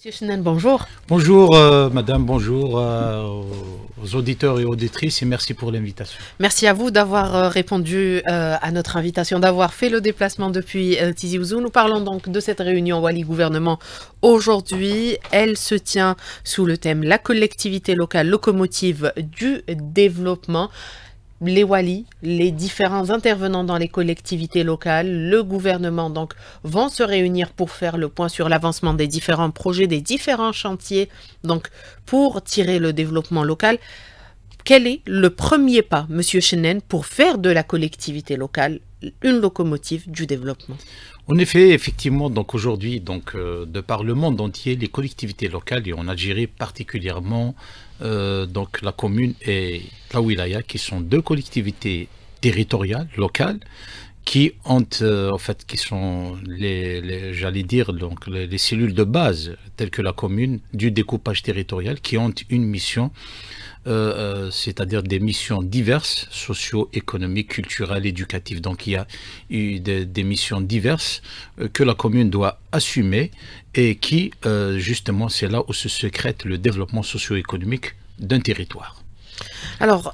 Monsieur Chennen, bonjour. Bonjour madame, bonjour aux auditeurs et auditrices et merci pour l'invitation. Merci à vous d'avoir répondu à notre invitation, d'avoir fait le déplacement depuis Tizi Ouzou. Nous parlons donc de cette réunion Wali Gouvernement aujourd'hui. Elle se tient sous le thème La collectivité locale locomotive du développement. Les Wali, les différents intervenants dans les collectivités locales, le gouvernement donc vont se réunir pour faire le point sur l'avancement des différents projets, des différents chantiers, donc pour tirer le développement local. Quel est le premier pas, Monsieur Chennen, pour faire de la collectivité locale une locomotive du développement? En effet, effectivement, donc aujourd'hui, de par le monde entier, les collectivités locales et en Algérie particulièrement, donc la commune et la wilaya, qui sont deux collectivités territoriales locales, qui ont en fait qui sont j'allais dire donc les cellules de base telles que la commune du découpage territorial, qui ont une mission. C'est-à-dire des missions diverses, socio-économiques, culturelles, éducatives. Donc il y a eu des missions diverses que la commune doit assumer et qui, justement, c'est là où se sécrète le développement socio-économique d'un territoire. Alors,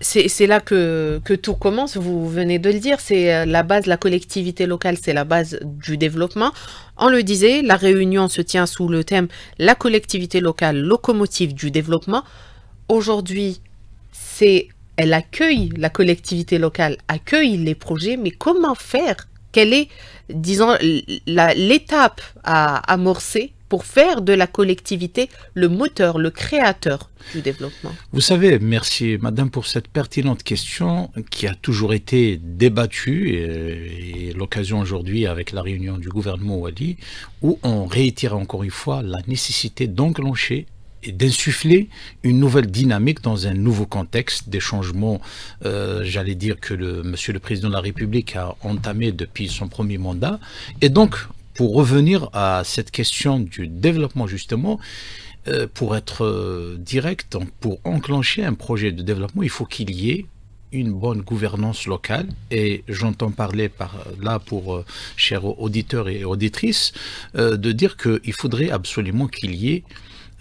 c'est là que tout commence, vous venez de le dire, c'est la base, la collectivité locale, c'est la base du développement. On le disait, la réunion se tient sous le thème « La collectivité locale, locomotive du développement ». Aujourd'hui, elle accueille, la collectivité locale accueille les projets, mais comment faire? Quelle est, disons, l'étape à amorcer pour faire de la collectivité le moteur, le créateur du développement? Vous savez, merci madame pour cette pertinente question qui a toujours été débattue et l'occasion aujourd'hui avec la réunion du gouvernement Wali où on réitère encore une fois la nécessité d'enclencher et d'insuffler une nouvelle dynamique dans un nouveau contexte, des changements, j'allais dire, que Monsieur le Président de la République a entamé depuis son premier mandat. Et donc, pour revenir à cette question du développement, justement, pour être direct, donc pour enclencher un projet de développement, il faut qu'il y ait une bonne gouvernance locale, et j'entends parler par là pour chers auditeurs et auditrices, de dire qu'il faudrait absolument qu'il y ait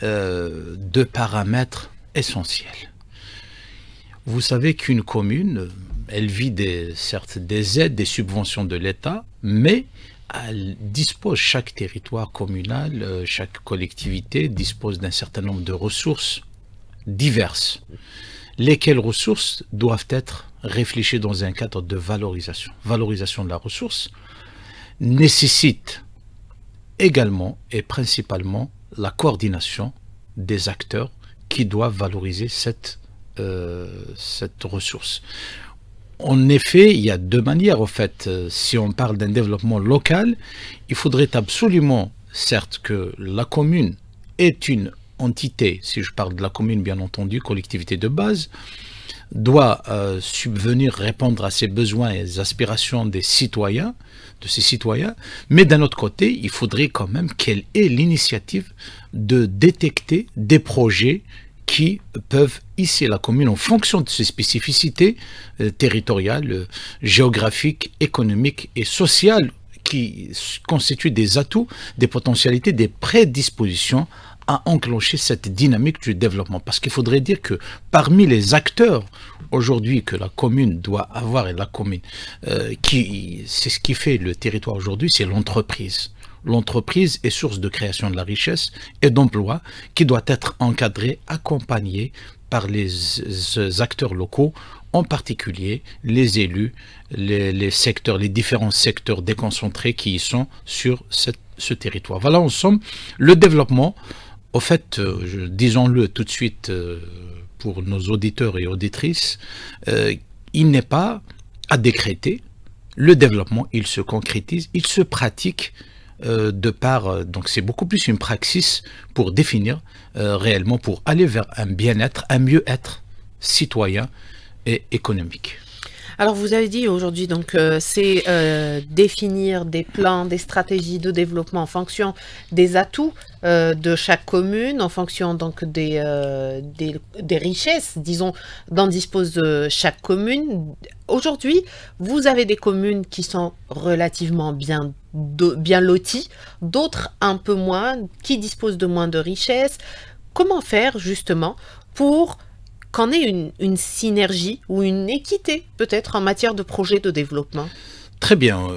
deux paramètres essentiels. Vous savez qu'une commune, elle vit certes des aides, des subventions de l'État, mais elle dispose, chaque territoire communal, chaque collectivité dispose d'un certain nombre de ressources diverses, lesquelles ressources doivent être réfléchies dans un cadre de valorisation. Valorisation de la ressource nécessite également et principalement la coordination des acteurs qui doivent valoriser cette ressource. En effet, il y a deux manières, en fait. Si on parle d'un développement local, il faudrait absolument, certes, que la commune est une entité, si je parle de la commune, bien entendu, collectivité de base, doit subvenir, répondre à ses besoins et aspirations des citoyens, de ses citoyens, mais d'un autre côté, il faudrait quand même qu'elle ait l'initiative de détecter des projets qui peuvent hisser la commune en fonction de ses spécificités territoriales, géographiques, économiques et sociales, qui constituent des atouts, des potentialités, des prédispositions à enclencher cette dynamique du développement. Parce qu'il faudrait dire que parmi les acteurs aujourd'hui que la commune doit avoir, et la commune, c'est ce qui fait le territoire aujourd'hui, c'est l'entreprise. L'entreprise est source de création de la richesse et d'emploi qui doit être encadrée, accompagnée par les acteurs locaux, en particulier les élus, les secteurs, les différents secteurs déconcentrés qui y sont sur ce territoire. Voilà, en somme, le développement, au fait, disons-le tout de suite pour nos auditeurs et auditrices, il n'est pas à décréter. Le développement, il se concrétise, il se pratique de par, donc c'est beaucoup plus une praxis pour définir réellement, pour aller vers un bien-être, un mieux-être citoyen et économique. Alors, vous avez dit aujourd'hui, donc, c'est définir des plans, des stratégies de développement en fonction des atouts de chaque commune, en fonction donc des richesses, disons, dont dispose chaque commune. Aujourd'hui, vous avez des communes qui sont relativement bien loties, d'autres un peu moins, qui disposent de moins de richesses. Comment faire justement pour qu'on ait une synergie ou une équité peut-être en matière de projet de développement? Très bien.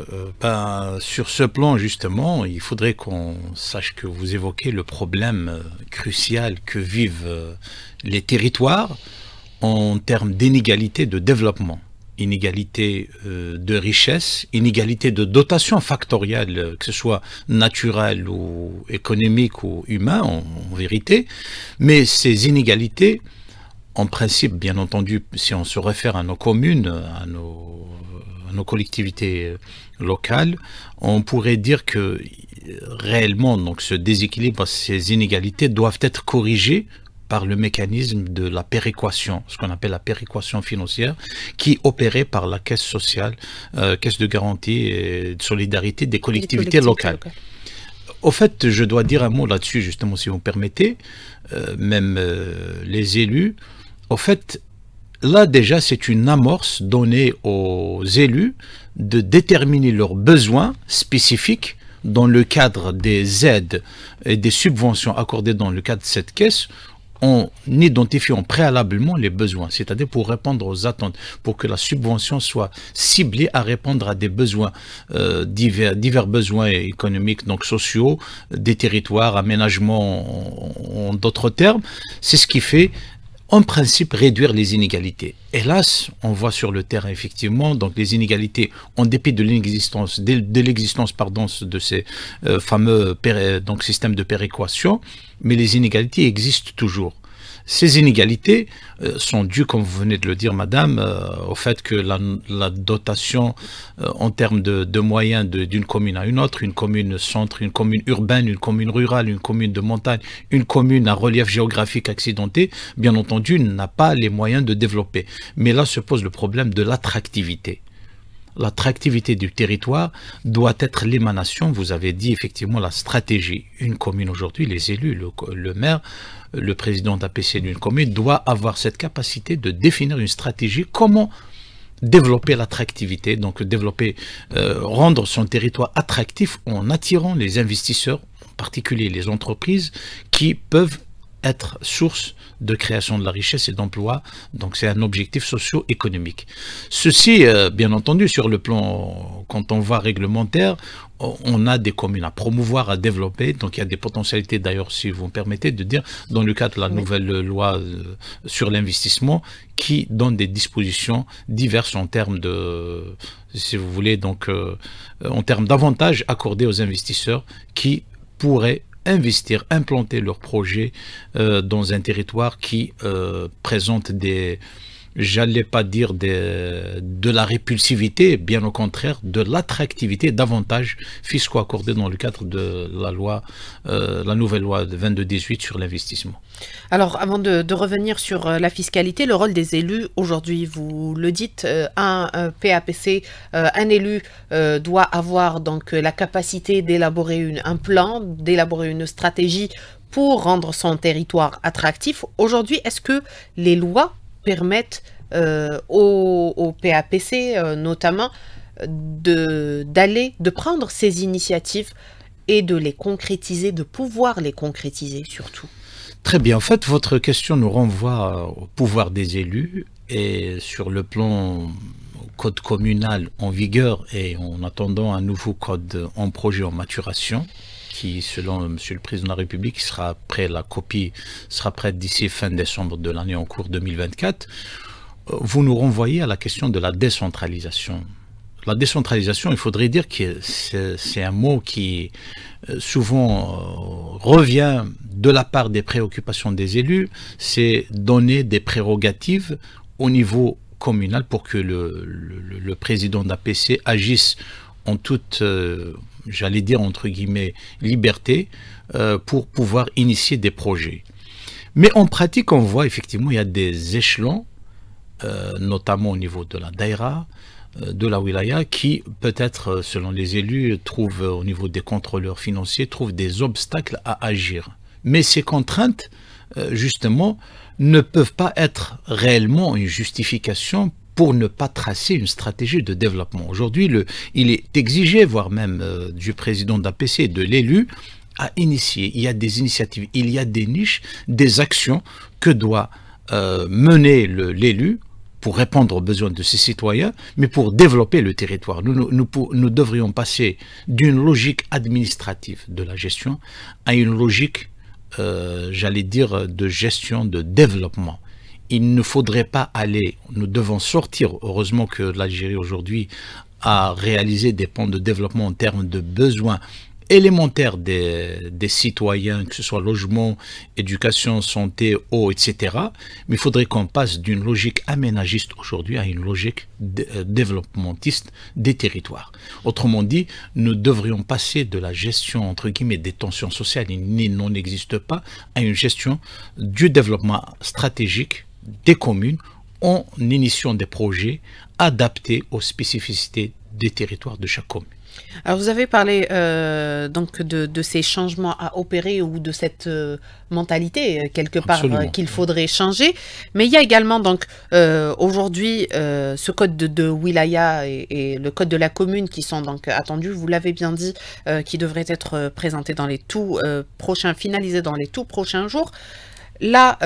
Sur ce plan, justement, il faudrait qu'on sache que vous évoquez le problème crucial que vivent les territoires en termes d'inégalité de développement, inégalité de richesse, inégalité de dotation factorielle, que ce soit naturelle ou économique ou humain, en vérité. Mais ces inégalités, en principe, bien entendu, si on se réfère à nos communes, à nos collectivités locales, on pourrait dire que réellement, donc, ce déséquilibre, ces inégalités doivent être corrigées par le mécanisme de la péréquation, ce qu'on appelle la péréquation financière, qui est opérée par la caisse sociale, caisse de garantie et de solidarité des collectivités locales. Au fait, je dois dire un mot là-dessus, justement, si vous me permettez, même les élus. Au fait, là déjà, c'est une amorce donnée aux élus de déterminer leurs besoins spécifiques dans le cadre des aides et des subventions accordées dans le cadre de cette caisse, en identifiant préalablement les besoins, c'est-à-dire pour répondre aux attentes, pour que la subvention soit ciblée à répondre à des besoins, divers besoins économiques, donc sociaux, des territoires, aménagement en d'autres termes. C'est ce qui fait en principe réduire les inégalités. Hélas, on voit sur le terrain effectivement donc les inégalités en dépit de l'existence de ces fameux donc systèmes de péréquation, mais les inégalités existent toujours. Ces inégalités sont dues, comme vous venez de le dire, madame, au fait que la dotation en termes de moyens d'une commune à une autre, une commune centre, une commune urbaine, une commune rurale, une commune de montagne, une commune à relief géographique accidenté, bien entendu, n'a pas les moyens de développer. Mais là se pose le problème de l'attractivité. L'attractivité du territoire doit être l'émanation, vous avez dit effectivement la stratégie. Une commune aujourd'hui, les élus, le maire, le président d'APC d'une commune doit avoir cette capacité de définir une stratégie, comment développer l'attractivité, donc rendre son territoire attractif en attirant les investisseurs, en particulier les entreprises qui peuvent être source de création de la richesse et d'emploi. Donc c'est un objectif socio-économique. Ceci, bien entendu, sur le plan, quand on voit réglementaire, on a des communes à promouvoir, à développer. Donc il y a des potentialités, d'ailleurs, si vous me permettez de dire, dans le cadre de la nouvelle loi sur l'investissement, qui donne des dispositions diverses en termes de, si vous voulez, donc en termes d'avantages accordés aux investisseurs qui pourraient investir, implanter leurs projets dans un territoire qui présente des, j'allais pas dire de la répulsivité, bien au contraire, de l'attractivité, d'avantages fiscaux accordés dans le cadre de la loi, la nouvelle loi de 22-18 sur l'investissement. Alors, avant de revenir sur la fiscalité, le rôle des élus, aujourd'hui, vous le dites, un PAPC, un élu doit avoir donc la capacité d'élaborer un plan, d'élaborer une stratégie pour rendre son territoire attractif. Aujourd'hui, est-ce que les lois permettent au PAPC notamment de prendre ces initiatives et de les concrétiser, de pouvoir les concrétiser surtout? Très bien. En fait, votre question nous renvoie au pouvoir des élus et sur le plan code communal en vigueur et en attendant un nouveau code en projet en maturation qui, selon Monsieur le Président de la République, sera prêt, la copie sera prête d'ici fin décembre de l'année en cours 2024. Vous nous renvoyez à la question de la décentralisation. La décentralisation, il faudrait dire que c'est un mot qui souvent revient de la part des préoccupations des élus, c'est donner des prérogatives au niveau communal pour que le président d'APC agisse en toute, j'allais dire entre guillemets, liberté pour pouvoir initier des projets. Mais en pratique, on voit effectivement il y a des échelons notamment au niveau de la daïra, de la wilaya, qui peut-être, selon les élus, trouvent au niveau des contrôleurs financiers, trouvent des obstacles à agir. Mais ces contraintes, justement, ne peuvent pas être réellement une justification pour ne pas tracer une stratégie de développement. Aujourd'hui, il est exigé, voire même du président d'APC, de l'élu, à initier. Il y a des initiatives, il y a des niches, des actions que doit mener l'élu pour répondre aux besoins de ses citoyens, mais pour développer le territoire. Nous devrions passer d'une logique administrative de la gestion à une logique, j'allais dire, de gestion de développement. Il ne faudrait pas aller, nous devons sortir, heureusement que l'Algérie aujourd'hui a réalisé des plans de développement en termes de besoins élémentaires des citoyens, que ce soit logement, éducation, santé, eau, etc. Mais il faudrait qu'on passe d'une logique aménagiste aujourd'hui à une logique développementiste des territoires. Autrement dit, nous devrions passer de la gestion, entre guillemets, des tensions sociales, il n'en existe pas, à une gestion du développement stratégique des communes en initiant des projets adaptés aux spécificités des territoires de chaque commune. Alors vous avez parlé donc de ces changements à opérer ou de cette mentalité quelque part qu'il faudrait changer, mais il y a également donc aujourd'hui ce code de wilaya et le code de la commune qui sont donc attendus, vous l'avez bien dit, qui devraient être présentés dans les tout prochains, finalisés dans les tout prochains jours. Là,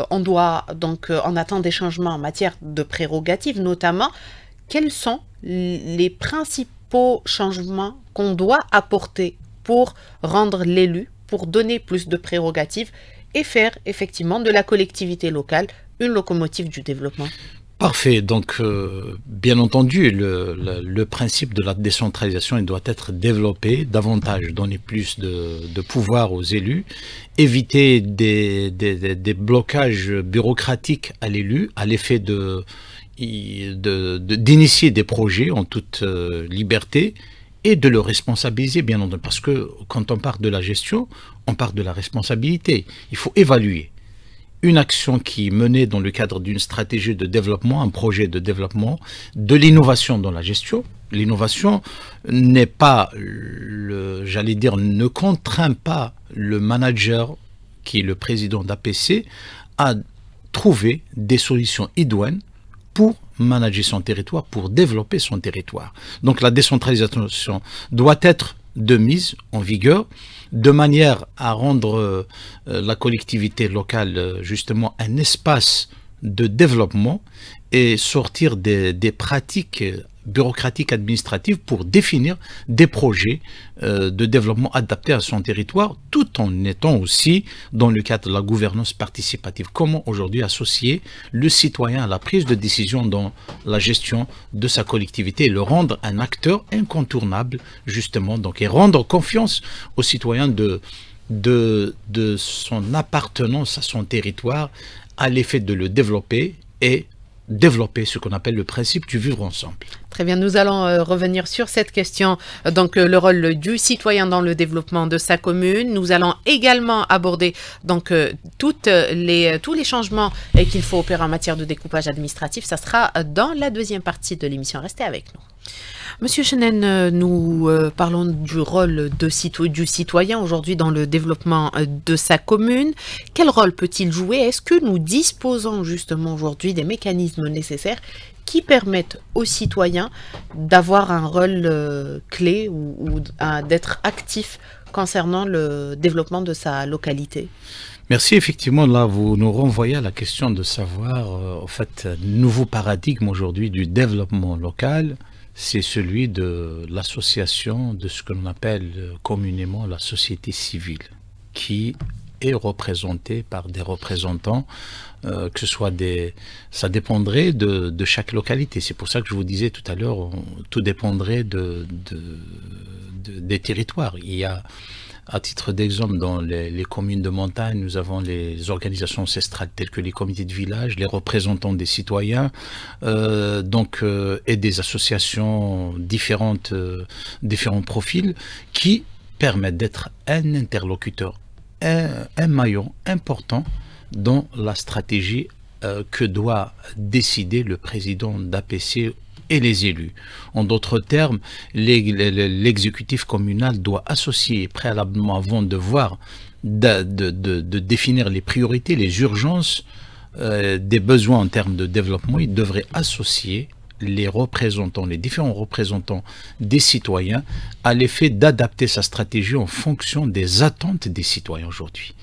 on doit donc on attend des changements en matière de prérogatives, notamment. Quels sont les principaux changements qu'on doit apporter pour rendre l'élu, pour donner plus de prérogatives et faire effectivement de la collectivité locale une locomotive du développement? Parfait. Donc, bien entendu, le principe de la décentralisation, il doit être développé davantage, donner plus de pouvoir aux élus, éviter des blocages bureaucratiques à l'élu, à l'effet d'initier des projets en toute liberté et de le responsabiliser, bien entendu. Parce que quand on parle de la gestion, on parle de la responsabilité. Il faut évaluer une action qui est menée dans le cadre d'une stratégie de développement, un projet de développement, de l'innovation dans la gestion. L'innovation n'est pas, j'allais dire, ne contraint pas le manager, qui est le président d'APC, à trouver des solutions idoines pour manager son territoire, pour développer son territoire. Donc la décentralisation doit être de mise en vigueur, de manière à rendre la collectivité locale justement un espace de développement et sortir des pratiques bureaucratiques administratives pour définir des projets de développement adaptés à son territoire, tout en étant aussi dans le cadre de la gouvernance participative. Comment aujourd'hui associer le citoyen à la prise de décision dans la gestion de sa collectivité et le rendre un acteur incontournable justement, donc, et rendre confiance aux citoyens de son appartenance à son territoire à l'effet de le développer et développer ce qu'on appelle le principe du vivre ensemble. Très bien, nous allons revenir sur cette question, donc le rôle du citoyen dans le développement de sa commune. Nous allons également aborder donc tous les changements qu'il faut opérer en matière de découpage administratif. Ça sera dans la deuxième partie de l'émission. Restez avec nous. Monsieur Chenen, nous parlons du rôle du citoyen aujourd'hui dans le développement de sa commune. Quel rôle peut-il jouer? Est-ce que nous disposons justement aujourd'hui des mécanismes nécessaires qui permettent aux citoyens d'avoir un rôle clé ou d'être actifs concernant le développement de sa localité? Merci. Effectivement, là, vous nous renvoyez à la question de savoir, en fait, nouveau paradigme aujourd'hui du développement local. C'est celui de l'association de ce que l'on appelle communément la société civile, qui est représentée par des représentants, que ce soit ça dépendrait de chaque localité. C'est pour ça que je vous disais tout à l'heure, tout dépendrait des territoires. Il y a, à titre d'exemple, dans les communes de montagne, nous avons les organisations ancestrales telles que les comités de village, les représentants des citoyens, et des associations différents profils qui permettent d'être un interlocuteur, un maillon important dans la stratégie que doit décider le président d'APC et les élus. En d'autres termes, l'exécutif communal doit associer préalablement, avant de voir, de définir les priorités, les urgences des besoins en termes de développement, il devrait associer les représentants, les différents représentants des citoyens à l'effet d'adapter sa stratégie en fonction des attentes des citoyens aujourd'hui.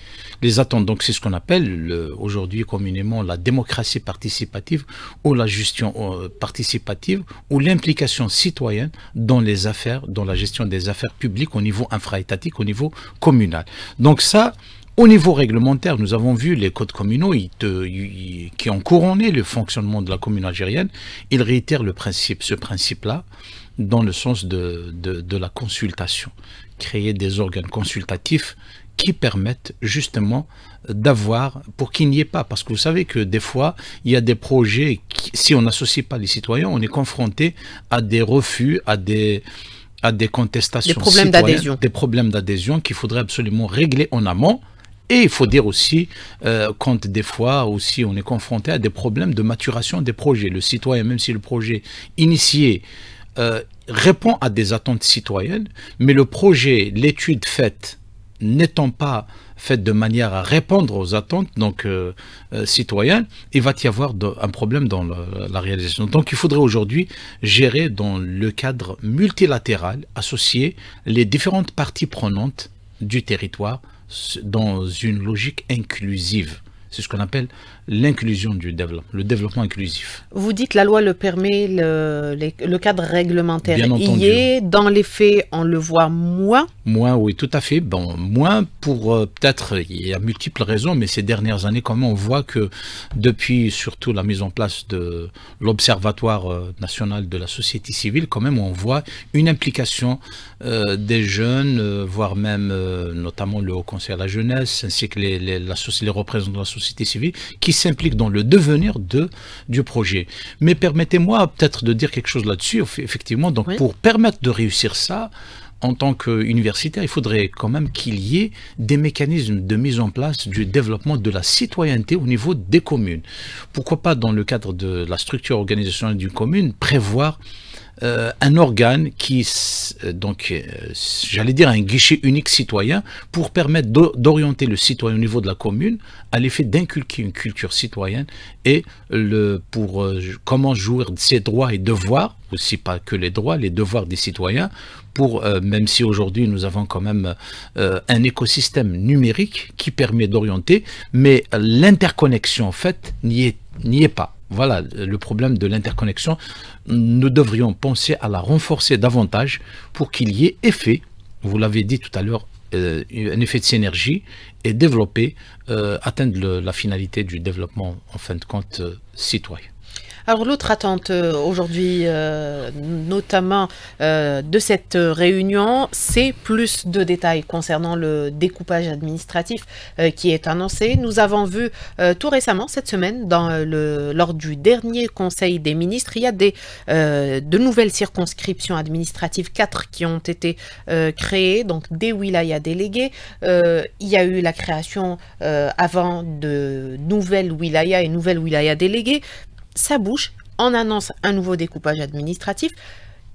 Les attentes, donc c'est ce qu'on appelle aujourd'hui communément la démocratie participative ou la gestion participative ou l'implication citoyenne dans les affaires, dans la gestion des affaires publiques au niveau infra-étatique, au niveau communal. Donc ça, au niveau réglementaire, nous avons vu les codes communaux qui ont couronné le fonctionnement de la commune algérienne. Ils réitèrent ce principe-là dans le sens de la consultation. Créer des organes consultatifs qui permettent justement d'avoir, pour qu'il n'y ait pas, parce que vous savez que des fois, il y a des projets, si on n'associe pas les citoyens, on est confronté à des refus, à des contestations citoyennes, des problèmes d'adhésion qu'il faudrait absolument régler en amont. Et il faut dire aussi, quand des fois aussi on est confronté à des problèmes de maturation des projets. Le citoyen, même si le projet initié répond à des attentes citoyennes, mais le projet, l'étude faite, n'étant pas faite de manière à répondre aux attentes citoyennes, il va y avoir un problème dans la réalisation. Donc il faudrait aujourd'hui gérer dans le cadre multilatéral, associer les différentes parties prenantes du territoire dans une logique inclusive. C'est ce qu'on appelle l'inclusion du développement, le développement inclusif. Vous dites la loi le permet, le cadre réglementaire y est. Dans les faits, on le voit moins. Moins, oui, tout à fait. Bon, moins pour peut-être, il y a multiples raisons, mais ces dernières années, quand même, on voit que depuis surtout la mise en place de l'Observatoire national de la société civile, quand même, on voit une implication des jeunes, voire même notamment le Haut Conseil à la jeunesse, ainsi que les représentants de la société civile, qui s'impliquent dans le devenir du projet. Mais permettez-moi peut-être de dire quelque chose là-dessus, effectivement. Donc, oui. Pour permettre de réussir ça, en tant qu'universitaire, il faudrait quand même qu'il y ait des mécanismes de mise en place du développement de la citoyenneté au niveau des communes. Pourquoi pas, dans le cadre de la structure organisationnelle d'une commune, prévoir un organe qui, j'allais dire un guichet unique citoyen pour permettre d'orienter le citoyen au niveau de la commune à l'effet d'inculquer une culture citoyenne et pour comment jouir de ses droits et devoirs, aussi pas que les droits, les devoirs des citoyens, pour, même si aujourd'hui nous avons quand même un écosystème numérique qui permet d'orienter, mais l'interconnexion en fait n'y est pas. Voilà le problème de l'interconnexion. Nous devrions penser à la renforcer davantage pour qu'il y ait effet, vous l'avez dit tout à l'heure, un effet de synergie et développer, atteindre la finalité du développement, en fin de compte, citoyen. Alors l'autre attente aujourd'hui, notamment de cette réunion, c'est plus de détails concernant le découpage administratif qui est annoncé. Nous avons vu tout récemment, cette semaine, lors du dernier Conseil des ministres, il y a de nouvelles circonscriptions administratives, 4 qui ont été créées, donc des wilayas délégués. Il y a eu la création avant de nouvelles wilayas et nouvelles wilayas déléguées. Ça bouge, on annonce un nouveau découpage administratif.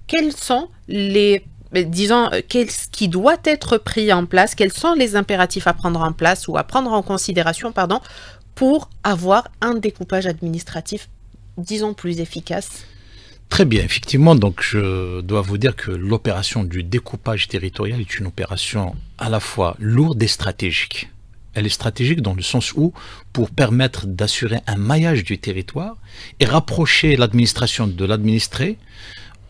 Quels sont qu'est-ce qui doit être pris en place? Quels sont les impératifs à prendre en place ou à prendre en considération, pour avoir un découpage administratif, disons, plus efficace? Très bien, effectivement, donc je dois vous dire que l'opération du découpage territorial est une opération à la fois lourde et stratégique. Elle est stratégique dans le sens où, pour permettre d'assurer un maillage du territoire et rapprocher l'administration de l'administré,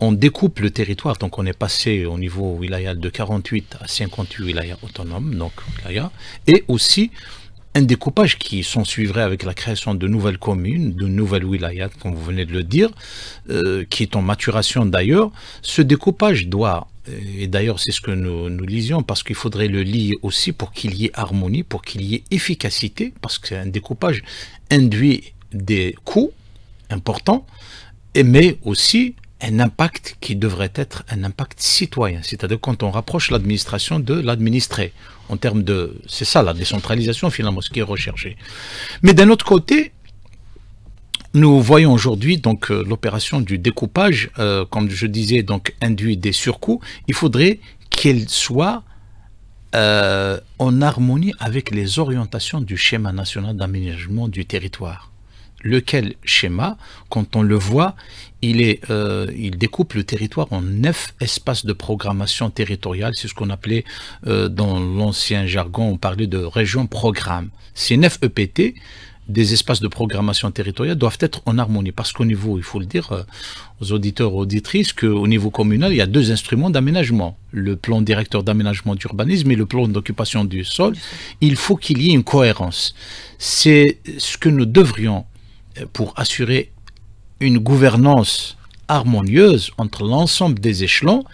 on découpe le territoire. Donc on est passé au niveau wilaya de 48 à 58 wilayas autonomes, donc wilaya, et aussi un découpage qui s'ensuivrait avec la création de nouvelles communes, de nouvelles wilayas, comme vous venez de le dire, qui est en maturation d'ailleurs. Ce découpage doit, et d'ailleurs c'est ce que nous lisions, parce qu'il faudrait le lier aussi pour qu'il y ait harmonie, pour qu'il y ait efficacité, parce qu'un découpage induit des coûts importants, mais aussi un impact qui devrait être un impact citoyen, c'est-à-dire quand on rapproche l'administration de l'administré, en termes de... C'est ça la décentralisation finalement, ce qui est recherché. Mais d'un autre côté, nous voyons aujourd'hui donc l'opération du découpage, comme je disais, donc induit des surcoûts. Il faudrait qu'elle soit en harmonie avec les orientations du schéma national d'aménagement du territoire. Lequel schéma, quand on le voit, il découpe le territoire en 9 espaces de programmation territoriale. C'est ce qu'on appelait, dans l'ancien jargon, on parlait de région-programme. Ces 9 EPT, des espaces de programmation territoriale, doivent être en harmonie. Parce qu'au niveau, il faut le dire aux auditeurs et auditrices, qu'au niveau communal, il y a 2 instruments d'aménagement. Le plan directeur d'aménagement d'urbanisme et le plan d'occupation du sol. Il faut qu'il y ait une cohérence. C'est ce que nous devrions, pour assurer une gouvernance harmonieuse entre l'ensemble des échelons,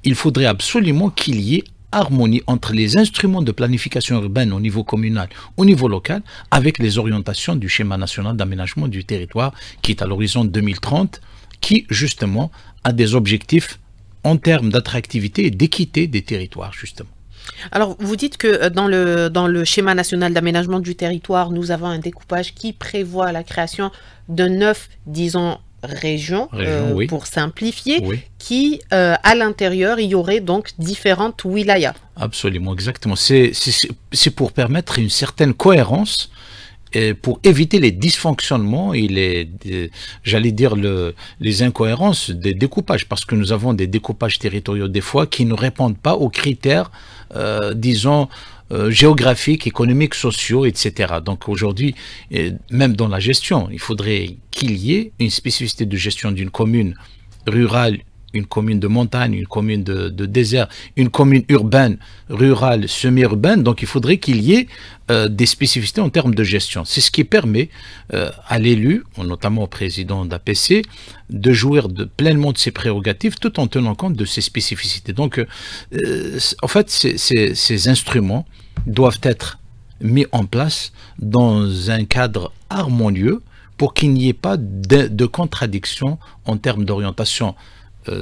il faudrait absolument qu'il y ait harmonie entre les instruments de planification urbaine au niveau communal, au niveau local, avec les orientations du schéma national d'aménagement du territoire qui est à l'horizon 2030, qui justement a des objectifs en termes d'attractivité et d'équité des territoires, justement. Alors, vous dites que dans le schéma national d'aménagement du territoire, nous avons un découpage qui prévoit la création de 9, disons, régions, oui. pour simplifier, Oui. qui, à l'intérieur, il y aurait donc différentes wilayas. Absolument, exactement. C'est pour permettre une certaine cohérence, et pour éviter les dysfonctionnements et j'allais dire les incohérences des découpages, parce que nous avons des découpages territoriaux des fois qui ne répondent pas aux critères, disons, géographiques, économiques, sociaux, etc. Donc aujourd'hui, même dans la gestion, il faudrait qu'il y ait une spécificité de gestion d'une commune rurale, une commune de montagne, une commune de désert, une commune urbaine, rurale, semi-urbaine. Donc il faudrait qu'il y ait des spécificités en termes de gestion. C'est ce qui permet à l'élu, notamment au président d'APC, de jouir pleinement de ses prérogatives tout en tenant compte de ses spécificités. Donc en fait, ces instruments doivent être mis en place dans un cadre harmonieux pour qu'il n'y ait pas de contradiction en termes d'orientation,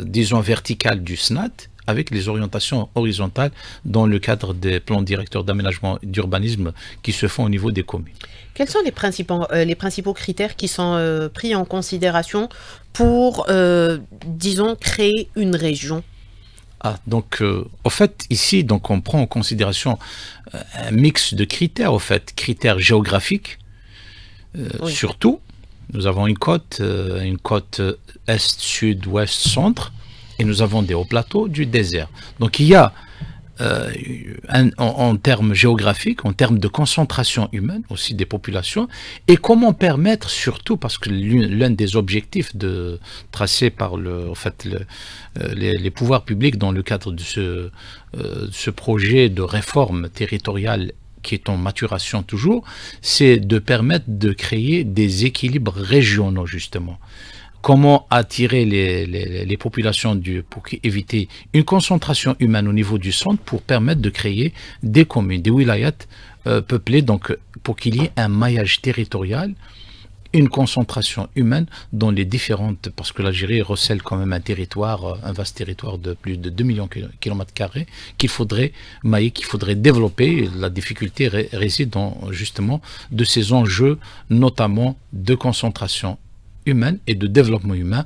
disons, verticale du SNAT avec les orientations horizontales dans le cadre des plans directeurs d'aménagement et d'urbanisme qui se font au niveau des communes. Quels sont les principaux critères qui sont pris en considération pour, disons, créer une région? Donc, au fait, ici, donc, on prend en considération un mix de critères, au fait, critères géographiques, oui. Surtout. Nous avons une côte est, sud, ouest, centre, et nous avons des hauts plateaux, du désert. Donc il y a, en termes géographiques, en termes de concentration humaine, aussi des populations, et comment permettre surtout, parce que l'un des objectifs tracés par les pouvoirs publics dans le cadre de ce projet de réforme territoriale qui est en maturation toujours, c'est de permettre de créer des équilibres régionaux, justement. Comment attirer les populations pour éviter une concentration humaine au niveau du centre, pour permettre de créer des communes, des wilayats peuplées, donc pour qu'il y ait un maillage territorial, une concentration humaine dans les différentes, parce que l'Algérie recèle quand même un vaste territoire de plus de 2 millions de km² qu'il faudrait mailler, qu'il faudrait développer. La difficulté réside dans justement de ces enjeux, notamment de concentration humaine et de développement humain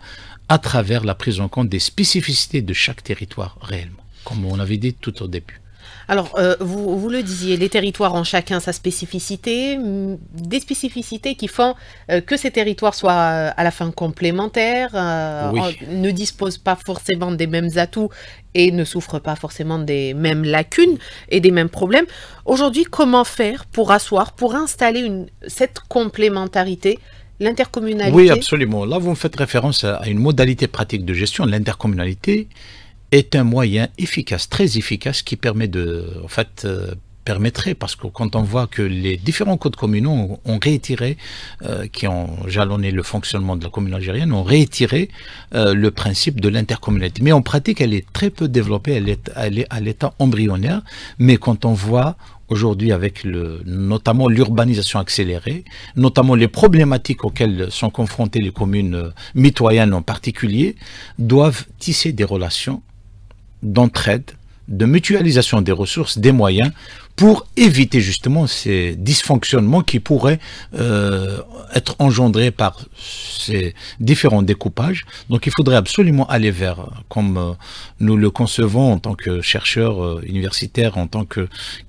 à travers la prise en compte des spécificités de chaque territoire réellement, comme on avait dit tout au début. Alors, vous le disiez, les territoires ont chacun sa spécificité, des spécificités qui font que ces territoires soient à la fin complémentaires, oui. Ne disposent pas forcément des mêmes atouts et ne souffrent pas forcément des mêmes lacunes et des mêmes problèmes. Aujourd'hui, comment faire pour installer cette complémentarité, l'intercommunalité? Oui, absolument. Là, vous me faites référence à une modalité pratique de gestion. L'intercommunalité est un moyen efficace, très efficace, qui permet permettrait, parce que quand on voit que les différents codes communaux ont réitéré, qui ont jalonné le fonctionnement de la commune algérienne, ont réitéré le principe de l'intercommunalité. Mais en pratique, elle est très peu développée, elle est à l'état embryonnaire, mais quand on voit aujourd'hui avec notamment l'urbanisation accélérée, notamment les problématiques auxquelles sont confrontées les communes mitoyennes en particulier, doivent tisser des relations d'entraide, de mutualisation des ressources, des moyens, pour éviter justement ces dysfonctionnements qui pourraient être engendrés par ces différents découpages. Donc il faudrait absolument aller vers, comme nous le concevons en tant que chercheurs universitaires,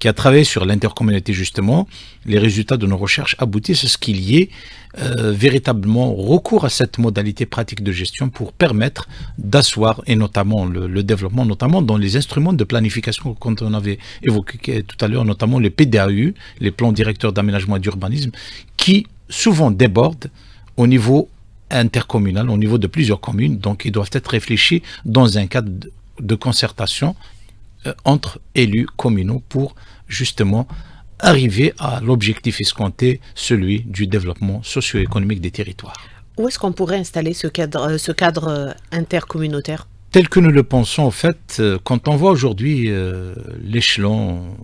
qui a travaillé sur l'intercommunalité justement, les résultats de nos recherches aboutissent à ce qu'il y ait véritablement recours à cette modalité pratique de gestion pour permettre d'asseoir, et notamment le développement, notamment dans les instruments de planification quand on avait évoqué tout à l'heure, notamment les PDAU, les plans directeurs d'aménagement et d'urbanisme, qui souvent débordent au niveau intercommunal, au niveau de plusieurs communes, donc ils doivent être réfléchis dans un cadre de concertation entre élus communaux pour justement arriver à l'objectif escompté, celui du développement socio-économique des territoires. Où est-ce qu'on pourrait installer ce cadre intercommunautaire? Tel que nous le pensons, en fait, quand on voit aujourd'hui l'échelon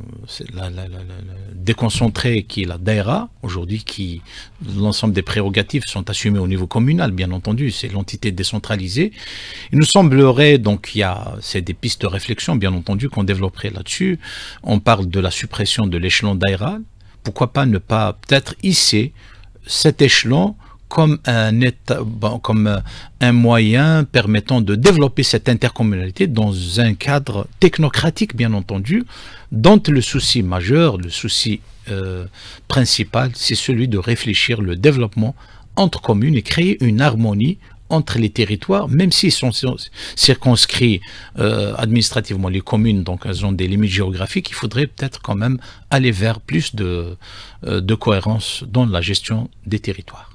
déconcentré qui est la daïra, aujourd'hui, qui l'ensemble des prérogatives sont assumées au niveau communal, bien entendu, c'est l'entité décentralisée. Il nous semblerait, donc, c'est des pistes de réflexion, bien entendu, qu'on développerait là-dessus. On parle de la suppression de l'échelon daïra. Pourquoi pas ne pas peut-être hisser cet échelon comme un moyen permettant de développer cette intercommunalité dans un cadre technocratique, bien entendu, dont le souci majeur, le souci principal, c'est celui de réfléchir le développement entre communes et créer une harmonie entre les territoires, même s'ils sont circonscrits administrativement, les communes, donc elles ont des limites géographiques, il faudrait peut-être quand même aller vers plus de cohérence dans la gestion des territoires.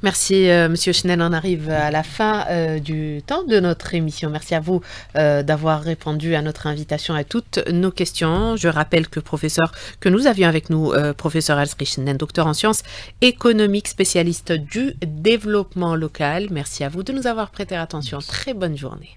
Merci Monsieur Chenel, on arrive à la fin du temps de notre émission. Merci à vous d'avoir répondu à notre invitation à toutes nos questions. Je rappelle que nous avions avec nous professeur Elsri Chenel, docteur en sciences économiques, spécialiste du développement local. Merci à vous de nous avoir prêté attention. Très bonne journée.